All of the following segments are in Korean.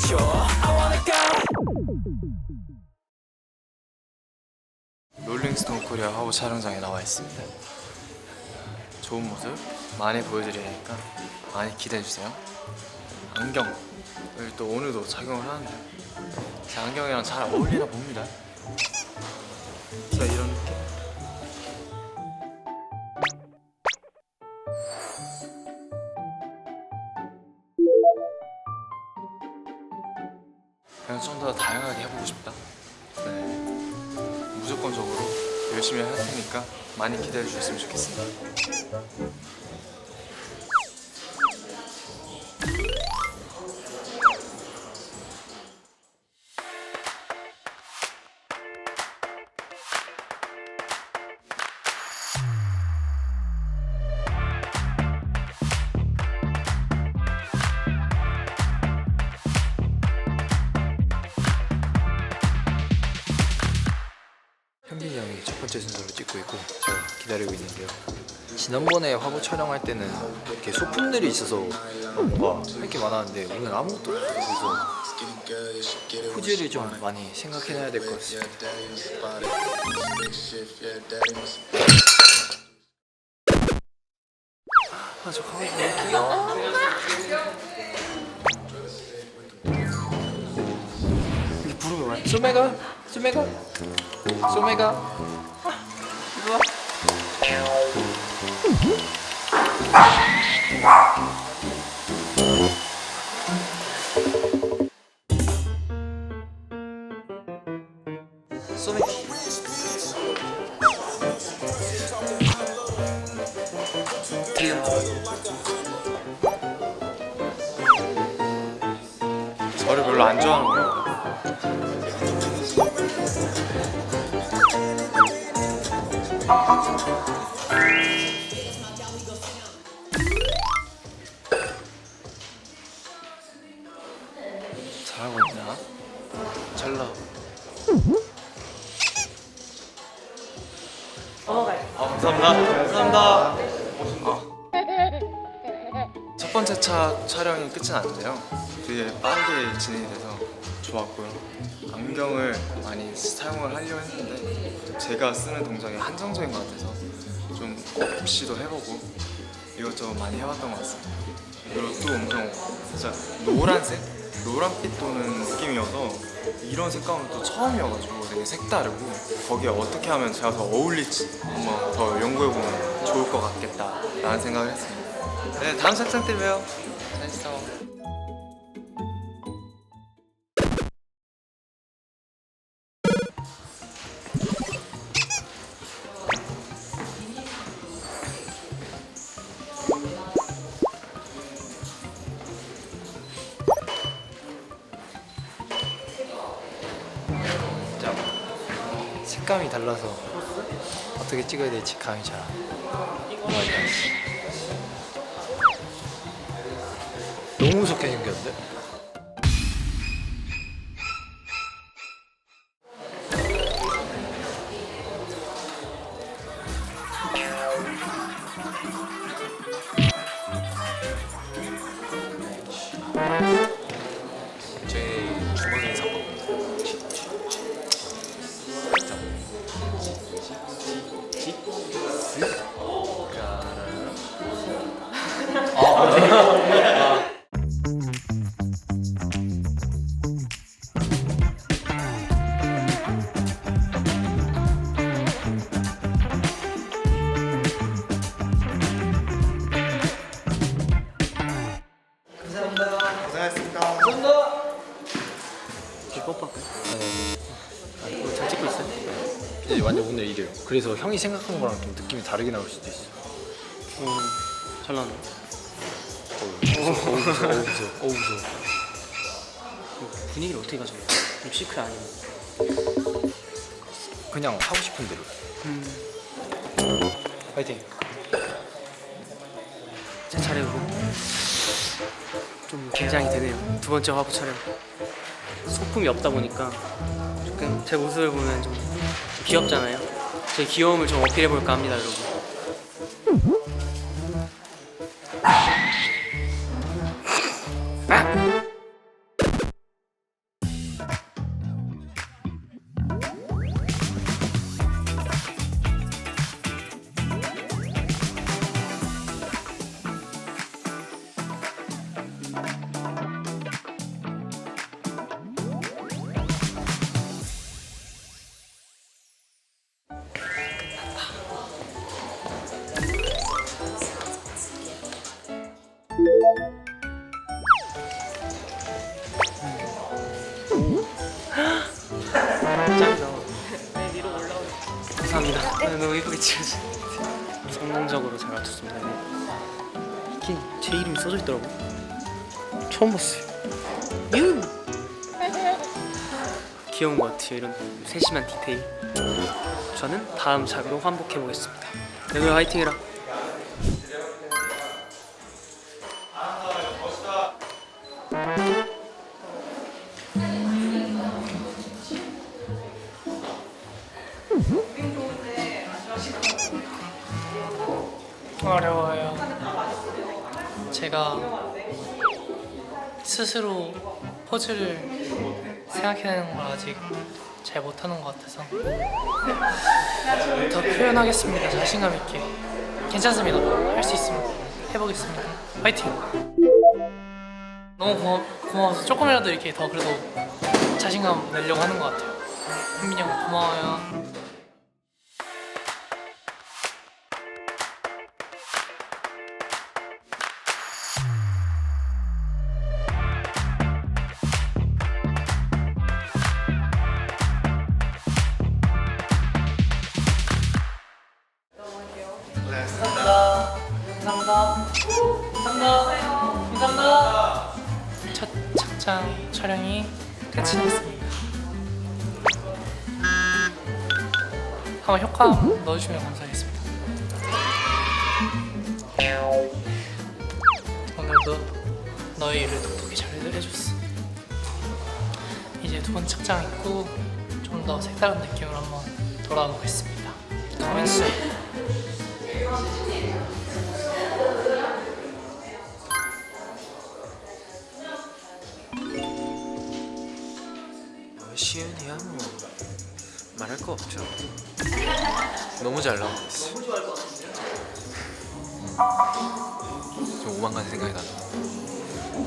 future. I wanna go. 롤링스톤 코리아 화보 촬영장에 나와 있습니다. 좋은 모습 많이 보여드리니까 많이 기대해주세요. 안경을 또 오늘도 착용을 하는데 제 안경이랑 잘 어울리나 봅니다. 자, 이런 느낌. 그냥 좀 더 다양하게 해보고 싶다. 네. 무조건적으로 열심히 할 테니까 많이 기대해 주셨으면 좋겠습니다. 현빈이 형이 첫 번째 순서로 찍고 있고 제가 기다리고 있는데요. 지난번에 화보 촬영할 때는 이렇게 소품들이 있어서 뭔가 할 게 많았는데 오늘 아무것도 없어서 후지를 좀 많이 생각해놔야 될 것 같습니다. 아, 저 강아지 너무 귀여워. 이렇게 부르면 와. 소매가? 소매가? 소매가? 이리 와. 소매. 저를 별로 안 좋아하는 거예요. 잘하고 있나? 잘 나와. 감사합니다. 첫 번째 차 촬영이 끝은 아닌데요. 되게 빠르게 진행이 돼서 좋았고요. 안경을 많이 사용을 하려고 했는데 제가 쓰는 동작이 한정적인 것 같아서 좀 없이도 해보고 이것저것 많이 해봤던 것 같습니다. 그리고 또 엄청 진짜 노란빛 도는 느낌이어서 이런 색감은 또 처음이어가지고 되게 색다르고 거기에 어떻게 하면 제가 더 어울릴지 한번 더 연구해보면 좋을 것 같겠다 라는 생각을 했습니다. 네, 다음 촬영 때 봬요. 잘 있어. 색감이 달라서 어떻게 찍어야 될지 감이 잘 안 와. 너무 무섭게 생겼는데? 제 주머니에 사봤거든요. 잘 찍고 있어요? 이제 완전 오늘 이래요. 그래서 형이 생각한 거랑 좀 느낌이 다르게 나올 수도 있어. 잘 나네. 무서워. 분위기를 어떻게 가져요? 좀 시크해 아니면? 그냥 하고 싶은 대로. 파이팅. 제 차례고 좀 긴장이 되네요. 두 번째 화보 촬영. 소품이 없다 보니까 조금 제 모습을 보면 좀 귀엽잖아요. 제 귀여움을 좀 어필해 볼까 합니다, 여러분. 짱이다. 위로 올라오네. 감사합니다. 너무 예쁘게 찍어지. 성공적으로 잘 맞췄습니다. 이게 제 이름이 써져 있더라고. 처음 봤어요. 유. 귀여운 것 같아요. 이런 세심한 디테일. 저는 다음 작으로 환복해 보겠습니다. 연우 화이팅해라. 어려워요. 제가 스스로 포즈를 생각해내는 걸 아직 잘 못하는 것 같아서 더 표현하겠습니다. 자신감 있게. 괜찮습니다. 할 수 있습니다. 해보겠습니다. 화이팅! 너무 고마워서 조금이라도 이렇게 더 그래도 자신감 내려고 하는 것 같아요. 현민이 형 고마워요. 감사합니다. 첫 착장 촬영이 끝이 났습니다. 한번 효과음 넣어주시면 감사하겠습니다. 오늘도 너의 일을 똑똑히 잘 해줬어. 이제 두 번째 착장 입고 좀 더 색다른 느낌으로 한번 돌아와 보겠습니다. 가만있어. 시은이야 뭐 말할 거 없죠. 너무 잘 나오고 있어. 좀 오만 가지 생각이 나죠.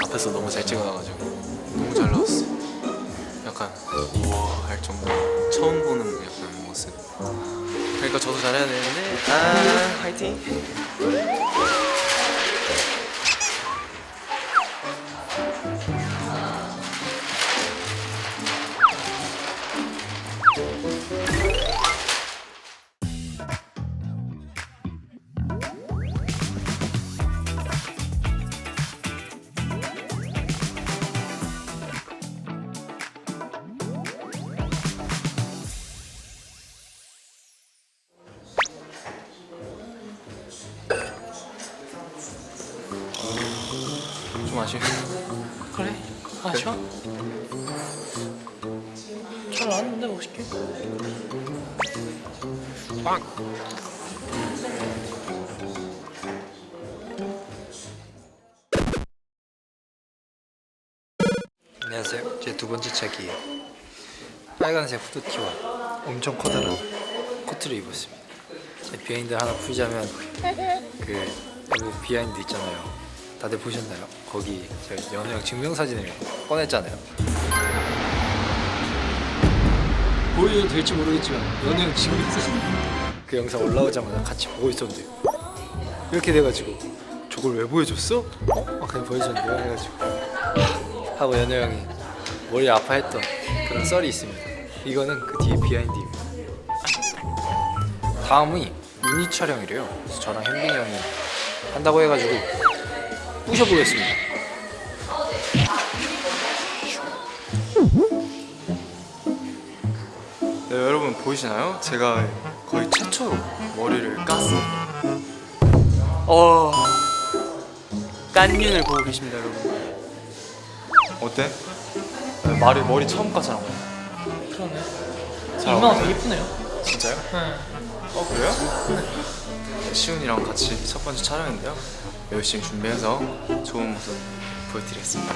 앞에서 너무 잘 찍어놔가지고 너무 잘 나왔어. 약간 우와 할 정도. 처음 보는 약간 모습. 그러니까 저도 잘해야 되는데 화이팅. 좀 아쉬워. 그래? 아쉬워? 잘 나왔는데 멋있게. 안녕하세요. 제 두 번째 착이에요. 빨간색 후드티와 엄청 커다란 코트를 입었습니다. 제 비하인드 하나 풀자면 그 여기 비하인드 있잖아요. 다들 보셨나요? 거기 제가 연우형 증명사진을 꺼냈잖아요. 보여도 될지 모르겠지만 연우형 증명사진 그 영상 올라오자마자 같이 보고 있었는데 이렇게 돼가지고 저걸 왜 보여줬어? 그냥 보여줬는데요 해가지고 하고 연우 형이 머리 아파했던 그런 썰이 있습니다. 이거는 그 뒤에 비하인드입니다. 다음이 유닛 촬영이래요. 그래서 저랑 현빈이 형이 한다고 해가지고 부셔보겠습니다. 네, 여러분 보이시나요? 제가 거의 최초로 머리를 깠어요. 깐윤을 보고 계십니다, 여러분. 어때? 네, 머리 처음 깠잖아. 그러네. 잘 이마가 어울리네. 되게 예쁘네요. 진짜요? 네. 그래요? 네, 시훈이랑 같이 첫 번째 촬영인데요. 열심히 준비해서 좋은 모습 보여드리겠습니다.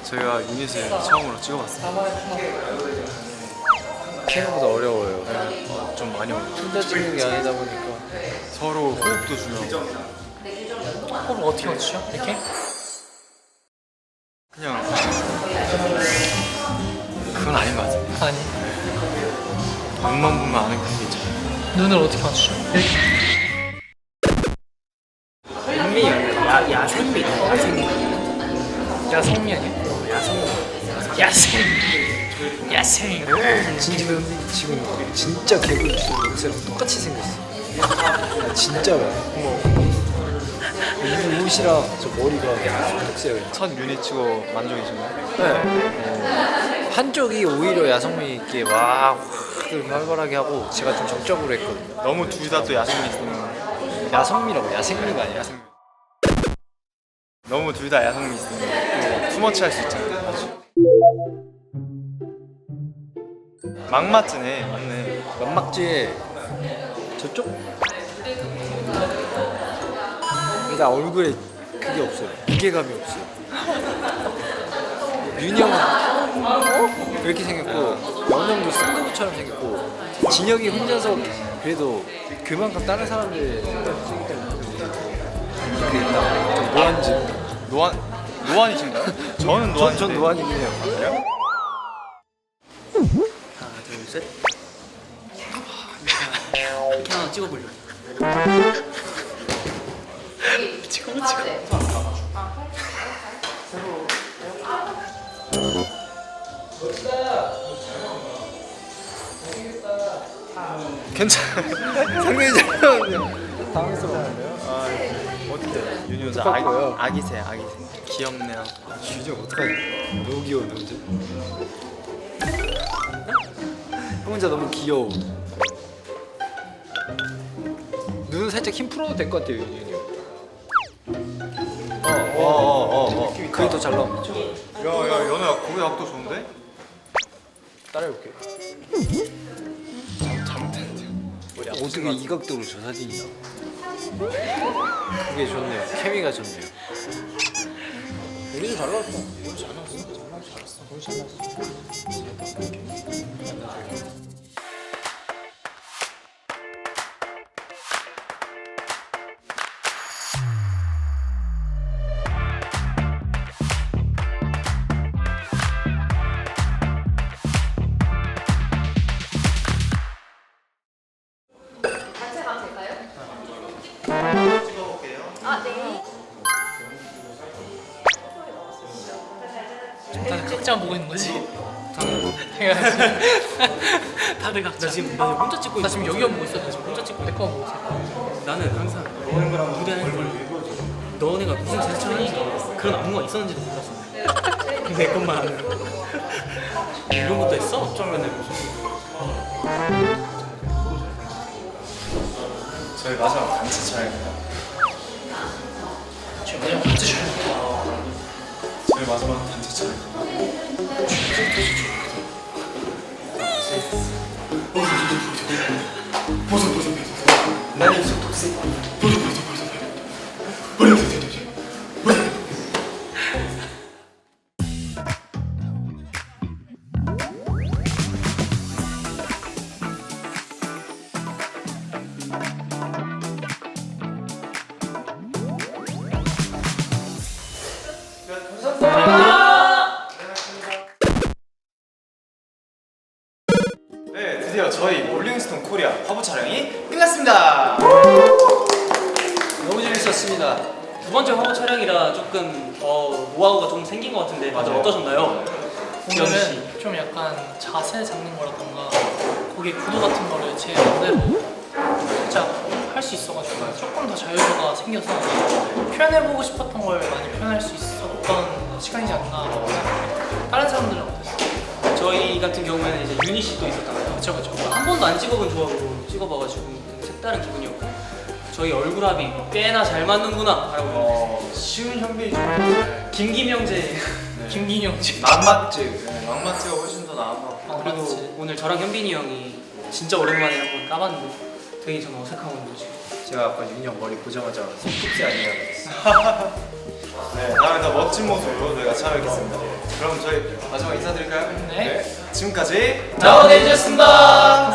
저희가 유닛을 처음으로 찍어봤어요. 생각보다 어려워요. 좀 많이 어려워요. 혼자 찍는 게 아니다 보니까 서로 호흡도 중요하고 호흡을 어떻게 맞추죠? 이렇게? 그냥 그건 아닌 것 같아요. 아니 눈만 보면 아는 그런 게 있잖아요. 눈을 어떻게 맞추죠? 현민이 형 야생미 있다. 야생미. 야생미 아니야? 야생 야생 진지가 현민이 지금 진짜 개그 요새랑 똑같이 생겼어. 아, 진짜로. 이 옷이랑 저 머리가 똑같아요. 첫 유닛 치고 만족이신가요? 네. 한쪽이 오히려 야성미 있게 막 그렇게 활발하게 하고 제가 좀 정적으로 했거든요. 너무 둘 다 또 야생미 있으면 야성미라고 야생미가 아니라 너무 둘 다 야생미 있으면 또 투머치 할 수 있잖아요. 막맞지네. 맞네. 연막지에 저쪽? 일단 얼굴에 그게 없어요. 무게감이 없어요. 윤이 형은 이렇게 생겼고 영영도 쌍꺼풀처럼 생겼고 진혁이 혼자서 그래도 그만큼 다른 사람들 생기기 때문에 그게 딱 노안지. 노안이신가요? 저는 노안인데. 전 노안이네요. 그래요? 하나 둘 셋. 이렇게 하나 찍어보려. 괜찮아요. 상당히 잘 나왔네요. 당황스러운데요? 어때? 윤이 요새 똑같고요. 아기새. 귀엽네요. 규정 어떡하냐? 너무 귀여워 너 혼자. 형 혼자 너무 귀여워. 눈은 살짝 힘 풀어도 될 것 같아요 윤이 형. 그게 더 잘 나오죠. 야, 연우야, 거기 각도 좋은데? 따라해볼게요. 잘못했는데요. 어떻게 이 각도로 저 사진이 나와? 그게 좋네요. 케미가 좋네요. 우리도 잘 나왔어. 단체 가면 될까요? 아, 네. 다들 각자만 보고 있는 거지? 당연하지. 다들 각자. 나 지금 혼자 찍고 나 있어. 지금 여기만 보고 있어. 나 지금 혼자 찍고 내 거만 보고 있어. 나는 항상 무대할 때 너네가 무슨 제스처를 하는지 그런 안무가 있었는지도 몰랐어. 내 것만 아는. 이런 것도 했어? 어쩌면은 저희 마지막 단체 촬영입니다. 지금 그냥 같이 촬영. 저희 마지막 단체 촬영. 네, 드디어 저희 롤링스톤 코리아 화보 촬영이 끝났습니다. 너무 재밌었습니다. 두 번째 화보 촬영이라 조금 노하우가 좀 생긴 것 같은데 다들 어떠셨나요? 오늘은 좀 약간 자세 잡는 거라던가 거기 구도 같은 거를 제 맘대로 살짝 할 수 있어가지고 조금 더 자유도가 생겨서 표현해보고 싶었던 걸 많이 표현할 수 있었던 시간이지 않나. 다른 사람들은 어땠어요? 저희 같은 경우에는 이제 유닛이 또 있었잖아요. 그쵸 그쵸. 한 번도 안 찍어본 조합으로 찍어봐가지고 되게 색다른 기분이었고 저희 얼굴합이 꽤나 잘 맞는구나 라고 쉬운 현빈이 좀 김김형제 김기영 씨. 막맞지. 막맞지가 훨씬 더 나은 것 같고. 그리고 맞지. 오늘 저랑 현빈이 형이 진짜 오랜만에 한번 까봤는데 되게 좀 어색하거든요 지금. 제가 아까 윤이 형 머리 보자마자 손톱이 아니라 그랬어요. 네, 다음에 더 멋진 모습으로 저희가 찾아뵙겠습니다. 그럼 저희 마지막 인사드릴까요? 네. 지금까지 나원해주셨습니다.